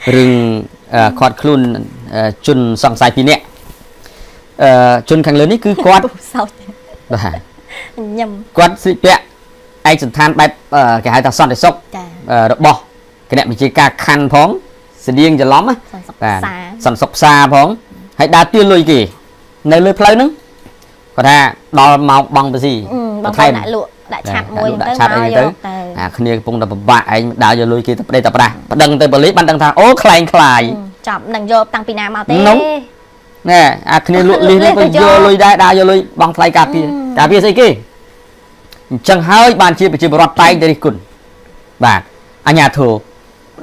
rừng quạt luôn chun sòng sai pin nè chun khang lớn ní cứ quạt quạt xịt bẹ anh sẵn than bài cái hai ta son để sốc đập bò cái này mình chỉ ca khăn phóng sẽ điên cho lắm á sẵn sốc xa phóng hãy đá tiên lùi kì nơi lùi plei nữa còn ha đo màu bằng cái gì thay đã lụa đã chặt môi đã chặt anh tới khi này cũng là bạn anh đào giờ lùi kì tập đây tập ra đằng tới bờ lý ban đằng thang ô khai chọn đằng vô tăng pina màu tê nè khi này lụa lì vô lùi đây đào giờ lùi bằng plei cà phê gì kì chẳng hơi bàn chia bị bọt tay để cùn bạn anh nhà thổ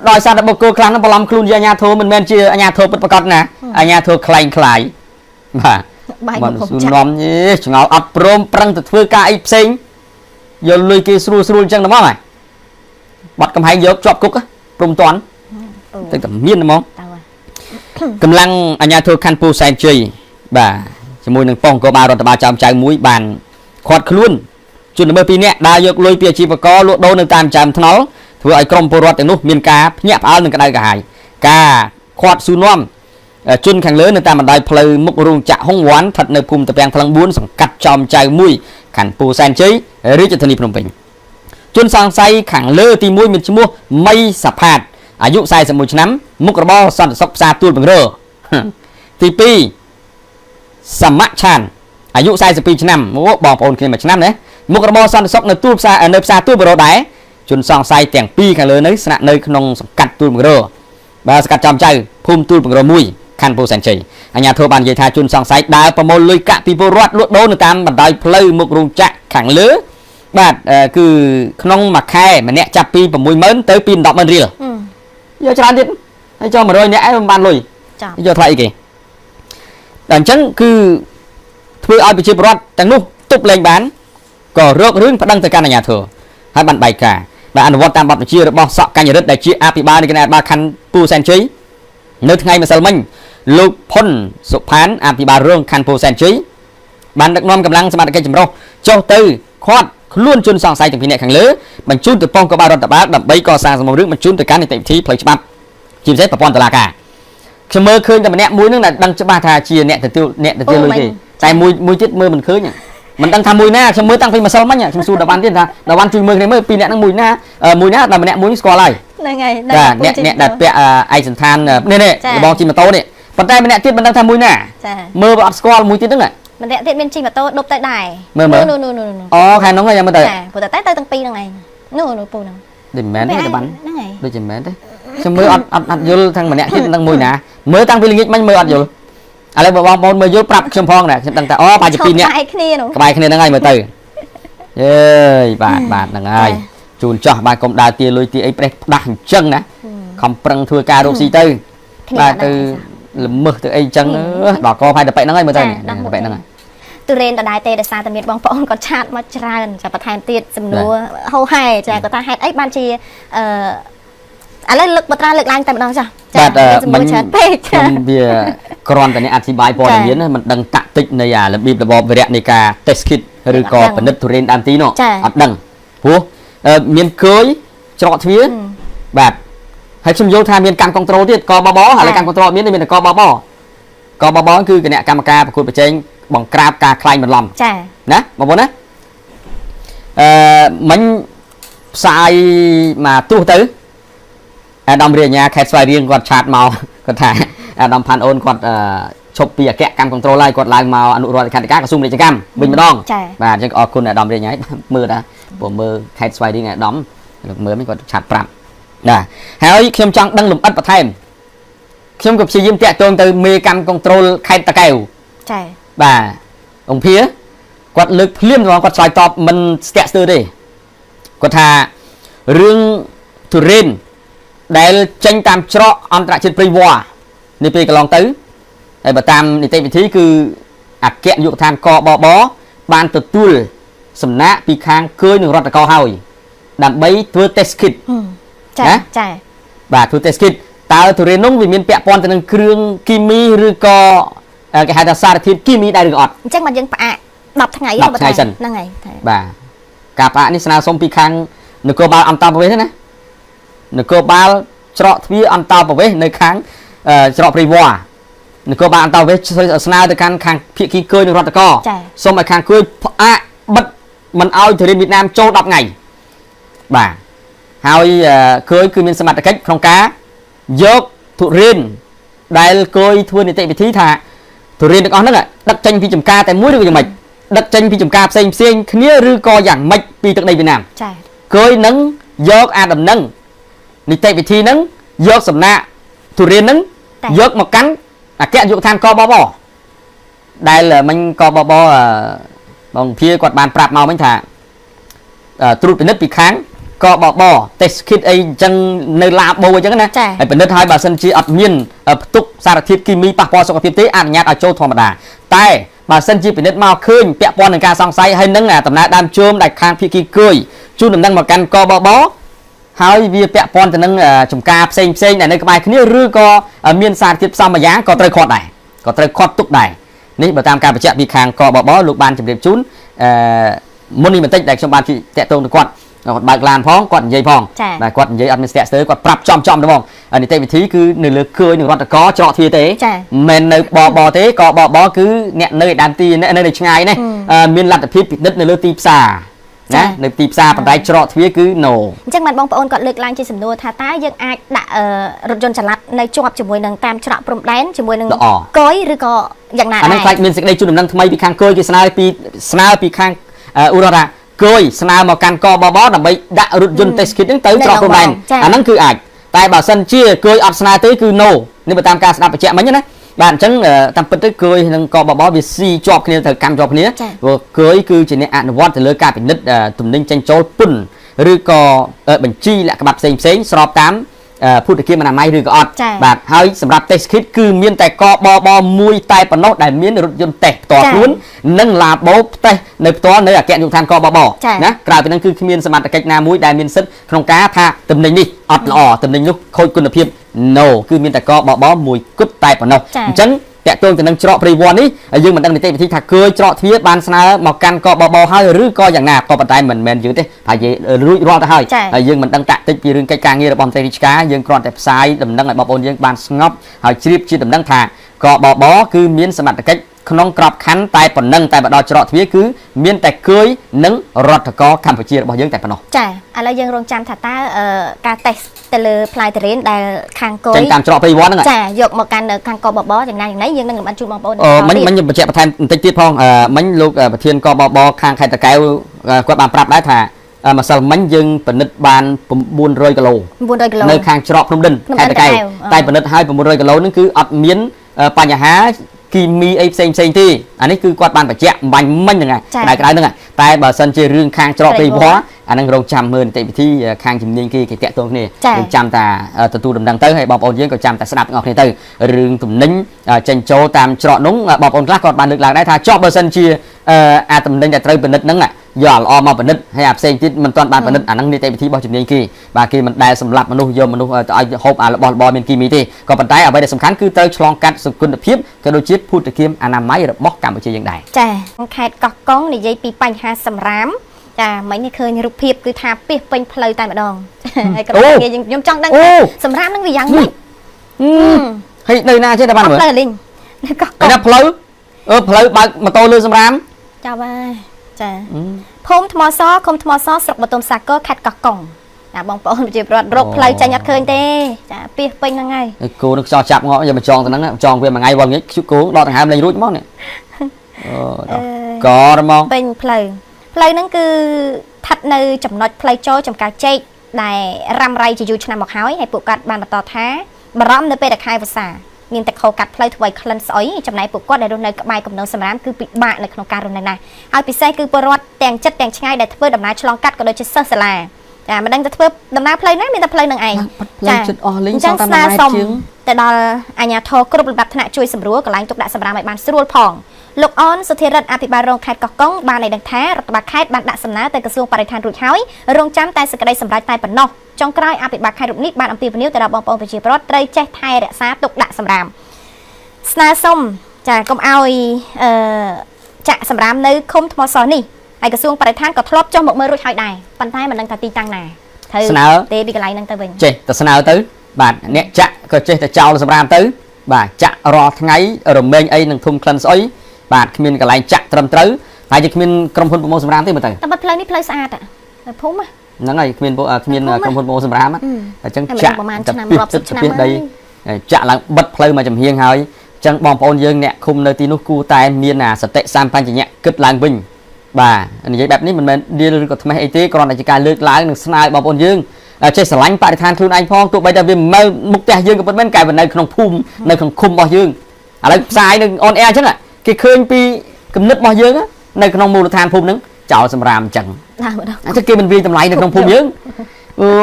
đòi sao đã bọc cô khăn nó bảo làm khuôn cho anh nhà thổ mình men chia anh nhà thổ bật bật nè anh nhà thổ khai mà nóm nhé chúng nó ấp rom prang từ phơi cay xinh giờ lùi kia sưu chẳng đúng không này bật cầm hai dớp chọc cúc á prom toán tức là miên đúng không cầm lăng anh nhà thổ khăn pu sen chơi bà chỉ mùi nâng phong có ba rồi ba trăm trái muối bàn khoát luôn chun mới pin nè đa dược lôi pia chi và có lụa đô nâng tam chạm tháo vừa ai cầm pô rót tiếng nút miền cá nhẹp áo nâng cái đây cả hai cá khoát su nom chun khang lớn nâng tam bàn đai plei mục rung chạ hông quán thật nơi cùng tập bèn thằng buôn sòng cắt chòm chai mũi khăn pù san chế rít cho thân phnom penh chun sang say khang lơ ti mũi miền mua mây sập hạtอายุใส่สมุนน้ำมุกระบอสันซอกซาตูนบังเรอทีปีสมัชชันอายุใส่สปีน้ำโอ้บอกปนขึ้นมาน้ำเนี่ยมุกระบอสันซอกในตู้ซาในซาตู้บรอได้จนซองใส่แต่งปีกันเลยในสระในขนมสกัดตูนบังเรอบาสกัดจอมใจพุ่มตูนบังเรอมุยคันโพสันชีอันยาโทบันยัยทาจนซองใส่ดาวประมวลลุยกะปีโปรดลุดโดนตามบันไดเพลย์มุกรุงจักขังเลือบาดคือขนมหมักแค่มันเนี่ยจับปีประมวยเหมือนเตยปีนดอกมันเรียgiờ cho anh biếtให้cho mà rồi nhẽ ban lùi giờ thay kì đàn chân cứ thuê ai bị chìm rót chẳng lúc tục lên bán có rớt rướng phải đăng tới căn nhà thừa hai bạn bày cả và ăn vót tam bọc chia được bao sọ căn nhà đất đại chia ap ba này cái này ba khăn pu sen trí nơi ngày mà sao mình lục phun sụp phán ap ba rương khăn pu sen trí bạn được nom cầm lăng xem bạn cái chìm rau cho từ khoát luôn chun song sai từ phía này khang lứa mình chun từ phong có ba đòn tập bát đập bấy co sang một nước mình chun từ cá này tịnh thí plei chăm chim sét tập pon từ là cả khi mơ khơiแต่มันแหนมมุ้ยนึงน่ะดังจะบ้าทาเชียแหนแต่tiêuเลยดิแต่มุ้ยจิตมือมันเคยเนี่ยมันตั้งทำมุ้ยหน้าฉันมือตั้งไปมาซ้อมมั้งเนี่ยฉันสู้ดาวันที่ท่าดาวันจุยมือในมือปีเนี่ยนั่งมุ้ยหน้าแต่มันแหนมุ้ยสกอร์อะไรเนี่ยดัดเปะไอสันทานเนี่ยบอลจิมาโตเนี่ยปัจจัยมันแหนจิตมันตั้งทำมุ้ยหน้ามือบอลสกอร์มุ้ยจิตนึงอ่ะมันเนี่ยเป็นจริงแบบโตดบใต้ได้นู่อ๋อใครน้องก็ยังมาเตะผมแต่ใต้ตั้งปีนั่งไงนู่นปูนั่งดิแมนได้แต่บันได้จิแมนได้ฉันมืออัดยูทางมันเนี่ยที่ตั้งมุ้ยหน้ามือตั้งปีลิงิมันมืออัดยูอะไรบอกว่าบอลมือยูปรับชมพองเนี่ยฉันตั้งแต่อ๋อปลายจะปีเนี่ยกระบายคะแนนนั่งไงมือตื่นเย้บาทนั่งไงจูนจ่อบ้านกรมดาวตีลุยตีไอ้เปรตดักจังนะคำปรังทัวการุสีตื่นบ้านตื่นมือตื่นไอ้จังดอกคอพายแต่ไปนั่งไงมือตื่นแต่ไปนั่งไงตัวเรนแต่ได้เตะแต่ซาแต่เมียบางปอนก็ชาติมาจรากันจะประทานเตียดสำนัวเฮาให้ใจก็ตาให้ไอ้บ้านชีอะไรลึกบัตราลึกลางแต่มันต้องจ้ะมันเบียกรอนแต่ในอธิบายพออย่างนี้นะมันดังตัดติดในระบีบระบอบเวรในการเทสคิดหรือก่อเป็นนักทุเรียนดานตีเนาะอัดดังหัวเมียนเคยจอดเทียแบบให้ชมโยธาเมียนการคอนโทรลที่กอบอบออะไรการคอนโทรลเมียนเป็นกอบอบอคือเนี่ยกรรมการประกวดประเจงบังกราบการคลายมันลำนะบอกว่านะมันใส่มาตู้ตื้อดำเรียนยาแคสไฟเรียงกอดชาร์จเมาก็ถ่ายดำพันโอนกอดชกเปียแกะการคอนโทรลไล่กอดลายเมาอนุรักษ์การกระซุ่มในจักรรมบินมาดองมาจะออกคุณดำเรียนยามือนะผมมือแคสไฟเรียงดำมือไม่กอดชาร์จปรับนะเฮ้ยเข้มจังดังหลุมอัดประเทศเข้มกับชียิ้มแตะตัวtừเมกันคอนโทรลใครตะเกียวบ่าองเพียกอดลึกเลี่ยมรองกอดสายตอบมันแกะซื้อดิกอดท่าเรื่องทุเรนได้จังตามเจาะอันตรายเช่นปริวาในปีกลองตื้อไอ้แบบตามในเต็มวิธีคืออักแกะยุทานกอบอบอบานตัวตุ้ลสำนักปีค้างเคยหนึ่งรอดตะกอเฮาอีดับใบตัวเทสคิดนะบ่าตัวเทสคิดตาตัวเรนน้องวิมีนเปียปอนแต่หนึ่งเครื่องกิมีหรือก็cái hai ta sa thì kim miได้หรืออดจังมันยังปะดับทั้งไงดับทั้งไงสันนั่งไงบ่ากาปะนี่สนาสมปีค้างหนึ่งก็บาลอัมตาไปใช่ไหมหนึ่งก็บาล ច្រកទ្វារអន្តោប្រវេសន៍នៅខាងច្រកព្រៃវ៉ានគរបាលអន្តោប្រវេសន៍ស្នើទៅកាន់ខាងភាគីគយនឹងរដ្ឋកោសូមឲ្យខាងគយផ្អាកបិទមិនឲ្យទុរេនវៀតណាមចូល10ថ្ងៃបាទហើយគយគឺមានសមត្ថកិច្ចក្នុងការយកទុរេនដែលគយធ្វើនីតិវិធីថាទុរេនទាំងអស់ហ្នឹងដឹកចេញពីចំការតែមួយឬក៏យ៉ាងម៉េចដឹកចេញពីចំការផ្សេងគ្នាឬក៏យ៉ាងម៉េចពីទឹកដីវៀតណាមចា៎គយនឹងយកអាដំណឹងនីតិវិធីហ្នឹងយកសំណាក់ទុរេនហ្នឹងយកមកកាន់អគ្គនាយកដ្ឋានកបបដែលមិញកបបបងភាគាត់បានប្រាប់មកមិញថាត្រួតពិនិត្យពីខាងកបប test kit អីអញ្ចឹងនៅឡាបូអញ្ចឹងណាហើយពិនិត្យឲ្យបើសិនជាអត់មានផ្ទុកសារធាតុគីមីប៉ះពាល់សុខភាពទេអនុញ្ញាតឲ្យចូលធម្មតាតែបើសិនជាពិនិត្យមកឃើញពាក់ព័ន្ធនឹងការសង្ស័យហើយនឹងដំណើរដើមជើមដែលខាងភាគីគយជូនដំណឹងមកកាន់កបបហើយវាពាក់ព័ន្ធទៅនឹងចំការផ្សេងដែលនៅក្បែរគ្នាឬក៏មានសារធាតុផ្សំមួយយ៉ាងក៏ត្រូវខាត់ដែរក៏ត្រូវខាត់ទុកដែរនេះបើតាមការបញ្ជាក់ពីខាងកបបលោកបានជម្រាបជូនមុននេះបន្តិចដែលខ្ញុំបានជិះតាក់ទងទៅគាត់បើកឡានផងគាត់និយាយផងតែគាត់និយាយអត់មានស្ទាក់ស្ទើរគាត់ប្រាប់ចំទៅហ្មងនីតិវិធីគឺនៅលើគយនឹងរដ្ឋកោច្រកទ្វារទេមិននៅបបទេកបបគឺអ្នកនៅឯដើមទីអ្នកនៅឆ្ងាយនេះមានលទ្ធភាពពិនិត្យនៅលើទីផ្សារណានៅទីផ្សារបណ្ដៃច្រកទ្វារគឺ no អញ្ចឹងបានបងប្អូនគាត់លើកឡើងជាសំណួរថាតើយើងអាចដាក់រថយន្តចល័តនៅជាប់ជាមួយនឹងតាមច្រកព្រំដែនជាមួយនឹងកយឬក៏យ៉ាងណាដែរអានេះខ្លាចមានសេចក្តីជូនដំណឹងថ្មីពីខាងកយគេស្នើពីខាងឧរដ្ឋាគយស្នើមកកាន់កបបដើម្បីដាក់រថយន្ត test kit ហ្នឹងទៅច្រកព្រំដែនអាហ្នឹងគឺអាចតែបើសិនជាគយអត់ស្នើទេគឺ no នេះបើតាមការស្ដាប់បញ្ជាក់មិញណាបាទអញ្ចឹងតាមពិតទៅគយនឹងកបបវាស៊ីជាប់គ្នាទៅកម្មជាប់គ្នាព្រោះគយគឺជាអ្នកអនុវត្តទៅលើការពិនិត្យទំនិញចេញចូលពុនឬក៏បញ្ជីលក្ខខណ្ឌផ្សេងស្របតាមភូតគាមអនាម័យឬក៏អត់បាទហើយសម្រាប់ test kit គឺមានតែកបបមួយតែប៉ុណ្ណោះដែលមានរថយន្ត test ផ្ទាល់ខ្លួននិងឡាបូ test នៅផ្ទាល់នៅអគ្គនាយកដ្ឋានកបបណាក្រៅពីហ្នឹងគឺគ្មានសមត្ថកិច្ចណាមួយដែលមានសិទ្ធិក្នុងការថាទំនិញនេះអត់ល្អទំនិញនោះខូចគុណភាព no គឺមានតែកបបមួយគត់តែប៉ុណ្ណោះអញ្ចឹងតាក់ទងទៅនឹងច្រកព្រៃវ័ននេះយើងមិនដឹងនីតិវិធីថាគយច្រកទ្វារបានស្នើមកកាន់កបបហើយឬក៏យ៉ាងណាក៏ប៉ុន្តែមិនមែនយើងទេថានិយាយរួចរាល់ទៅហើយយើងមិនដឹងតាក់ទិចពីរឿងកិច្ចការងាររបស់មន្ត្រីរាជការយើងគ្រាន់តែផ្សាយដំណឹងឲ្យបងប្អូនយើងបានស្ងប់ហើយជ្រាបជាដំណឹងថាកបបគឺមានសមត្ថកិច្ចក្នុងក្របខ័ណ្ឌតែប៉ុណ្ណឹងតែមកដល់ច្រកទ្វារគឺមានតែគយនិងរដ្ឋកោកម្ពុជារបស់យើងតែប៉ុណ្ណោះចាឥឡូវយើងរងចាំថាតើការតេស្តទៅលើផ្លែទុរេនដែលខាងគយចេញតាមច្រកព្រៃវ័នហ្នឹងចាយកមកកាន់ខាងកបបយ៉ាងណាយើងនឹងបានជួបបងប្អូនមិញបញ្ជាក់បន្ថែមបន្តិចទៀតផងមិញលោកប្រធានកបបខាងខេត្តតាកែវគាត់បានប្រាប់ដែរថាម្សិលមិញយើងពិនិត្យបាន900គីឡូនៅខាងច្រកភ្នំដិនខេត្តតាកែវតែពិនិត្យឲ្យ900គីឡូហ្នឹងគឺអត់មានបញ្ហាគីមីអីផ្សេងទេអានេះគឺគាត់បានបញ្ជាក់បាញ់មិញហ្នឹងហើយក្រៅហ្នឹងតែបើសិនជារឿងខាងច្រកព្រៃវ័នអាហ្នឹងរងចាំមើលនីតិវិធីខាងជំនាញគេតាក់ទងគ្នាយើងចាំតែទទួលដំណឹងទៅហើយបងប្អូនយើងក៏ចាំតែស្ដាប់ទាំងអស់គ្នាទៅរឿងទំនិញចេញចូលតាមច្រកនោះបងប្អូនខ្លះគាត់បានលើកឡើងដែរថាចប់បើសិនជាអាទំនិញដែលត្រូវពិនិត្យហ្នឹងយកល្អមកពិនិត្យហើយអាផ្សេងទៀតមិនទាន់បានពិនិត្យអាហ្នឹងនីតិវិធីរបស់ជំនាញគេបាទគេមិនដែលសម្លាប់មនុស្សយកមនុស្សទៅឲ្យហូបអារបស់របរមានគីមីទេក៏ប៉ុន្តែអ្វីដែលសំខាន់គឺត្រូវឆ្លងកាត់សុខភាពក៏ដូចជាភូតគាមអនាម័យរបស់កម្ពុជាយើងដែរចាខេត្តកោះកុងនិយាយពីបញ្ហាសម្រាមចាមិញនេះឃើញរូបភាពគឺថាពីពេញផ្លូវតែម្ដងហើយខ្ញុំចង់ដឹងសម្រាមនឹងវាយ៉ាងម៉េចហើយនៅណាចេះតែបានមើលផ្លូវលីងនៅកោះកុងផ្លូវផ្លូវបើកម៉ូតូលើសម្រាមចាបាទចាភូមិថ្មសឃុំថ្មសស្រុកបតុមសាគរខេត្តកោះកុងណាបងប្អូនប្រជាពលរដ្ឋរកផ្លូវចាញ់អត់ឃើញទេចាពីពេញហ្នឹងហើយគោនឹងខ្យល់ចាប់ងក់យកមកចងទៅហ្នឹងចងវាមួយថ្ងៃវល់ងាយគោដកដង្ហើមលេងរួចហ្មងនេះកហ្មងពេញផ្លូវហ្នឹងគឺស្ថិតនៅចំណុចផ្លូវចូលចំការចេកដែលរ៉ាំរ៉ៃជាយូរឆ្នាំមកហើយពួកគាត់បានបន្តថាបារម្ភនៅពេលដែលខែវស្សាមានតែខោកាត់ផ្លូវធ្វើឲ្យក្លិនស្អុយចំណែកពួកគាត់ដែលរស់នៅក្បែរគំនរសម្រាមគឺពិបាកនៅក្នុងការរស់នៅណាស់ហើយពិសេសគឺពលរដ្ឋទាំងចិត្តទាំងឆ្ងាយដែលធ្វើដំណើរឆ្លងកាត់ក៏ដូចជាសិស្សសាលាចាមិនដឹងទៅធ្វើដំណើរផ្លូវណាមានតែផ្លូវនឹងឯងចាចិត្តអស់លេងសងតាមម៉ែជាងទៅដល់អាជ្ញាធរគ្រប់លំដាប់ថ្នាក់ជួយសម្រួលកន្លែងទុកដាក់សម្រាមឲ្យបានស្រួលផងលោកអនសុធិរិទ្ធអភិបាលរងខេត្តកោះកុងបានឲ្យដឹងថារដ្ឋបាលខេត្តបានដាក់សំណើទៅក្រសួងបរិស្ថានរួចហើយរងចាំតែសេចក្តីសម្រេចតែប៉ុណ្ណោះចុងក្រោយអភិបាលខេត្តរូបនេះបានអំពាវនាវទៅដល់បងប្អូនប្រជាពលរដ្ឋត្រូវចេះថែរក្សាទុកដាក់សម្រាមស្នើសុំចាកុំឲ្យចាក់សម្រាមនៅឃុំថ្មសនេះហើយក្រសួងបរិស្ថានក៏ធ្លាប់ចុះមកមើលរួចហើយដែរប៉ុន្តែមិនដឹងថាទីតាំងណាត្រូវទេពីកន្លែងហ្នឹងទៅវិញចេះតែស្នើទៅ បាទអ្នកចាក់ក៏ចេះតែចោលសម្រាមទៅបាទចាក់រាល់ថ្ងៃរមែងអីនឹងធុំក្លិនស្អុយបាទគ្មានកន្លែងចាក់ត្រឹមត្រូវហើយជាគ្មានក្រុមហ៊ុនប្រមូលសម្រាមទេមើលទៅ តែបាត់ផ្លូវនេះផ្លូវស្អាតតែភូមិ ហ្នឹងហើយគ្មានក្រុមហ៊ុនប្រមូលសម្រាមអញ្ចឹងចាក់ ប្រហែលឆ្នាំ ពី រាប់សិបឆ្នាំ ដីចាក់ឡើងបិទផ្លូវមកចំហៀងហើយអញ្ចឹងបងប្អូនយើងអ្នកឃុំនៅទីនោះគួរតែមានសតិសម្បញ្ញៈគិតឡើងវិញបាទនិយាយបែបនេះមិនមែនឌីលឬក៏ថ្មេះអីទេគ្រាន់តែជាការលើកឡើងនិងស្នើបងប្អូនយើងចេះស្រឡាញ់បរិស្ថានខ្លួនឯងផងទោះបីតែវាមិនមុខផ្ទះយើងក៏ប៉ុន្តែតែនៅក្នុងភូមិនៅក្នុងឃុំរបស់យើងឥឡូវផ្សាយនឹងអនអែអញ្ចឹងគេឃើញពីគំនិតរបស់យើងនៅក្នុងមូលដ្ឋានភូមិហ្នឹងចោលសម្រាមអញ្ចឹងអញ្ចឹងគេមិនវាតម្លៃនៅក្នុងភូមិយើង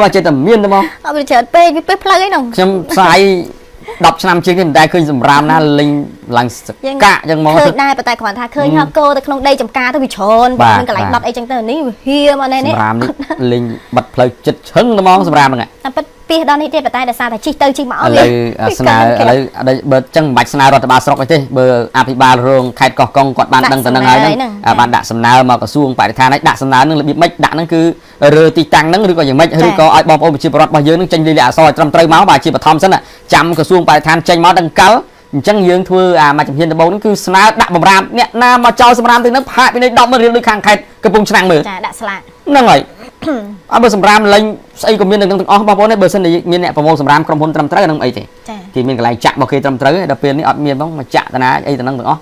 អចេះតែមានទេមកអត់វាច្រើនពេកវាពេកផ្លូវអីហ្នឹងខ្ញុំផ្សាយ10ឆ្នាំជាងនេះមិនដែលឃើញសម្រាមណាលេងឡើងសកាក់អញ្ចឹងមកឃើញដែរប៉ុន្តែគ្រាន់ថាឃើញហៅគោទៅក្នុងដីចំការទៅវាច្រើនមានកន្លែងដុតអីចឹងទៅនេះវាហៀមកនេះសម្រាមនេះលេងបិទផ្លូវចិត្តឈឹងហ្មងសម្រាមហ្នឹងតែពិតពីដល់នេះទេប៉ុន្តែដោយសារតែជីកទៅជីកមកឥឡូវស្នើឥឡូវបើចឹងមិនបាច់ស្នើរដ្ឋបាលស្រុកអីទេបើអភិបាលរងខេត្តកោះកុងគាត់បានដឹងទៅនឹងហើយហ្នឹងបានដាក់សំណើមកក្រសួងបរិស្ថានហើយដាក់សំណើនឹងរបៀបម៉េចដាក់ហ្នឹងគឺរើទីតាំងហ្នឹងឬក៏យ៉ាងម៉េចឬក៏ឲ្យបងប្អូនប្រជាពលរដ្ឋរបស់យើងនឹងចេញលិលាអក្សរឲ្យត្រឹមត្រូវមកបាទជាបឋមសិនចាំក្រសួងបរិស្ថានចេញមកដឹងកលអញ្ចឹងយើងធ្វើមួយជំហានដំបូងហ្នឹងគឺស្នើដាក់បំរាមអ្នកណាមកចោលសម្រាមទៅហ្នឹងផាកពីនៃ10រៀលដូចខាងខេត្តកំពង់ឆ្នាំងមើលចាដាក់ស្លាកហ្នឹងហើយអត់បើសម្រាមលេងស្អីក៏មានទាំងអស់បងប្អូនទេបើសិនមានអ្នកប្រមូលសម្រាមក្រុមហ៊ុនត្រឹមត្រូវហ្នឹងអីទេគេមានកន្លែងចាក់របស់គេត្រឹមត្រូវដល់ពេលនេះអត់មានបងមកចាក់តាណាអីទាំងហ្នឹងទាំងអស់